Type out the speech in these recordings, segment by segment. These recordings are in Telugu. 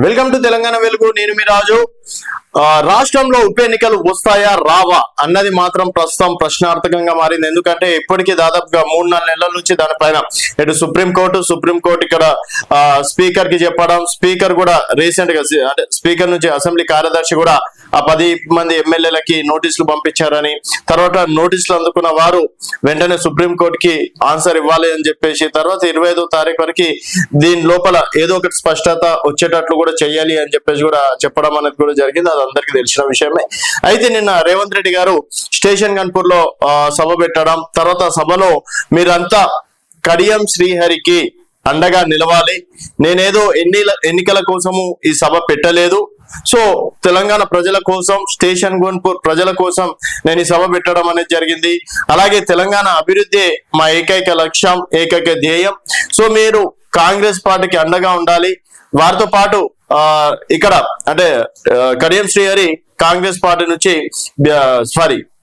వెల్కమ్ టు తెలంగాణ వెలుగు. నేను మీ రాజు. రాష్ట్రంలో ఉప ఎన్నికలు వస్తాయా రావా అన్నది మాత్రం ప్రస్తుతం ప్రశ్నార్థకంగా మారింది. ఎందుకంటే ఇప్పటికీ దాదాపుగా 3-4 నెలల నుంచి దానిపైన ఇటు సుప్రీంకోర్టు ఇక్కడ స్పీకర్ కి చెప్పడం, స్పీకర్ కూడా రీసెంట్ గా అంటే స్పీకర్ నుంచి అసెంబ్లీ కార్యదర్శి కూడా ఆ 10 మంది ఎమ్మెల్యేలకి నోటీసులు పంపించారని, తర్వాత నోటీసులు అందుకున్న వారు వెంటనే సుప్రీంకోర్టుకి ఆన్సర్ ఇవ్వాలి అని చెప్పేసి, తర్వాత 25వ తారీఖు వరకు దీని లోపల ఏదో ఒకటి స్పష్టత వచ్చేటట్లు కూడా చెయ్యాలి అని చెప్పేసి కూడా చెప్పడం అనేది కూడా జరిగింది. అది అందరికీ తెలిసిన విషయమే. అయితే నిన్న రేవంత్ రెడ్డి గారు స్టేషన్ గన్పూర్ లో సభ పెట్టడం, తర్వాత సభలో మీరంతా కడియం శ్రీహరికి అండగా నిలవాలి, నేనేదో ఎన్నికల కోసము ఈ సభ పెట్టలేదు, సో తెలంగాణ ప్రజల కోసం, స్టేషన్ గన్పూర్ ప్రజల కోసం నేను ఈ సభ పెట్టడం అనేది జరిగింది. అలాగే తెలంగాణ అభివృద్ధి మా ఏకైక లక్ష్యం, ఏకైక ధ్యేయం. సో మీరు కాంగ్రెస్ పార్టీకి అండగా ఉండాలి. వారితో పాటు ఇక్కడ అంటే కడియం శ్రీహరి కాంగ్రెస్ పార్టీ నుంచి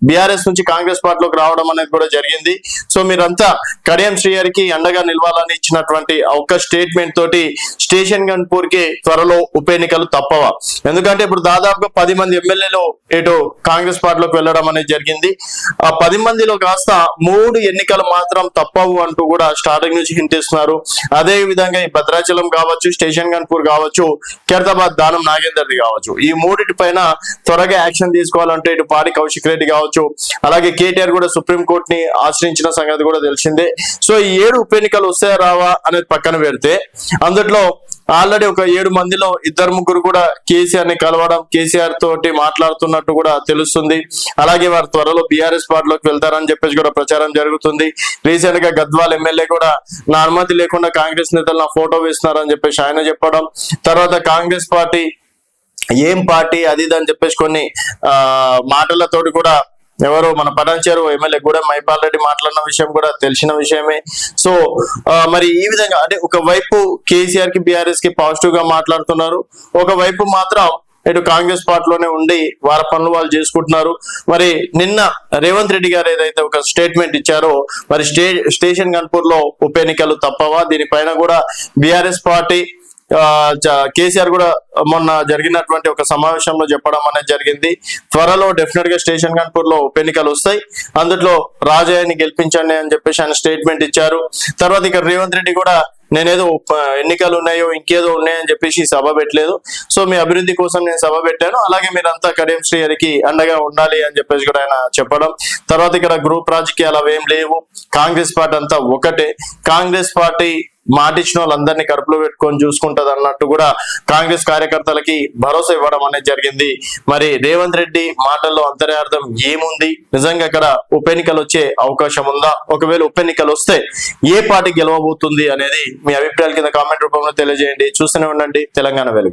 బీఆర్ఎస్ నుంచి కాంగ్రెస్ పార్టీలోకి రావడం అనేది కూడా జరిగింది. సో మీరంతా కడియం శ్రీహరికి అండగా నిలవాలని ఇచ్చినటువంటి ఒక స్టేట్మెంట్ తోటి స్టేషన్ గన్పూర్ కి త్వరలో ఉప ఎన్నికలు తప్పవా? ఎందుకంటే ఇప్పుడు దాదాపుగా 10 మంది ఎమ్మెల్యేలు ఇటు కాంగ్రెస్ పార్టీలోకి వెళ్ళడం అనేది జరిగింది. ఆ 10 మందిలో కాస్త 3 ఎన్నికలు మాత్రం తప్పవు అంటూ కూడా స్టార్టింగ్ నుంచి హింట్ ఇస్తున్నారు. అదే విధంగా ఈ భద్రాచలం కావచ్చు, స్టేషన్ గన్పూర్ కావచ్చు, ఖైరతాబాద్ దానం నాగేందర్ది కావచ్చు, ఈ 3 పైన త్వరగా యాక్షన్ తీసుకోవాలంటే ఇటు పాడి కౌశిక్ రెడ్డి కావచ్చు, అలాగే కేటీఆర్ కూడా సుప్రీంకోర్టుని ఆశ్రయించిన సంగతి కూడా తెలిసిందే. సో ఈ 7 ఉప ఎన్నికలు వస్తాయా రావా అనేది పక్కన పెడితే, అందులో ఆల్రెడీ ఒక 7 మందిలో 2-3 కూడా కేసీఆర్ ని కలవడం, కేసీఆర్ తోటి మాట్లాడుతున్నట్టు కూడా తెలుస్తుంది. అలాగే వారు త్వరలో బీఆర్ఎస్ పార్టీలోకి వెళ్తారని చెప్పేసి కూడా ప్రచారం జరుగుతుంది. రీసెంట్ గా గద్వాల్ ఎమ్మెల్యే కూడా నా అనుమతి లేకుండా కాంగ్రెస్ నేతలు నా ఫోటో వేస్తున్నారని చెప్పేసి ఆయన చెప్పడం, తర్వాత కాంగ్రెస్ పార్టీ ఏం పార్టీ అది అని చెప్పేసి కొన్ని మాటలతోటి కూడా ఎవరు మన పటాన్చేరు ఎమ్మెల్యే కూడా మైపాల్ రెడ్డి మాట్లాడిన విషయం కూడా తెలిసిన విషయమే. సో మరి ఈ విధంగా అంటే ఒకవైపు కేసీఆర్ కి బీఆర్ఎస్ కి పాజిటివ్ గా మాట్లాడుతున్నారు, ఒకవైపు మాత్రం ఇటు కాంగ్రెస్ పార్టీలోనే ఉండి వారి పనులు వాళ్ళు చేసుకుంటున్నారు. మరి నిన్న రేవంత్ రెడ్డి గారు ఏదైతే ఒక స్టేట్మెంట్ ఇచ్చారో, మరి స్టేషన్ గన్పూర్ లో ఉప ఎన్నికలు తప్పవా, దీనిపైన కూడా బీఆర్ఎస్ పార్టీ కేసీఆర్ కూడా మొన్న జరిగినటువంటి ఒక సమావేశంలో చెప్పడం అనేది జరిగింది. త్వరలో డెఫినెట్ గా స్టేషన్ గన్పూర్ లో ఉప ఎన్నికలు వస్తాయి, అందులో రాజయ్యని గెలిపించండి అని చెప్పేసి ఆయన స్టేట్మెంట్ ఇచ్చారు. తర్వాత ఇక్కడ రేవంత్ రెడ్డి కూడా నేనేదో ఎన్నికలు ఉన్నాయో ఇంకేదో ఉన్నాయని చెప్పేసి సభ పెట్టలేదు, సో మీ అభివృద్ధి కోసం నేను సభ పెట్టాను, అలాగే మీరంతా కడియం శ్రీహరికి అండగా ఉండాలి అని చెప్పేసి కూడా ఆయన చెప్పడం. తర్వాత ఇక్కడ గ్రూప్ రాజకీయాలు అవేం లేవు, కాంగ్రెస్ పార్టీ అంతా ఒకటే, కాంగ్రెస్ పార్టీ మాటిచ్చిన వాళ్ళందరినీ కడుపులో పెట్టుకొని చూసుకుంటది అన్నట్టు కూడా కాంగ్రెస్ కార్యకర్తలకి భరోసా ఇవ్వడం అనేది జరిగింది. మరి రేవంత్ రెడ్డి మాటల్లో అంతర్యార్థం ఏముంది? నిజంగా ఇక్కడ ఉప ఎన్నికలు వచ్చే అవకాశం ఉందా? ఒకవేళ ఉప ఎన్నికలు వస్తే ఏ పార్టీ గెలవబోతుంది అనేది మీ అభిప్రాయాల కింద కామెంట్ రూపంలో తెలియజేయండి. చూస్తూనే ఉండండి తెలంగాణ వెలుగు.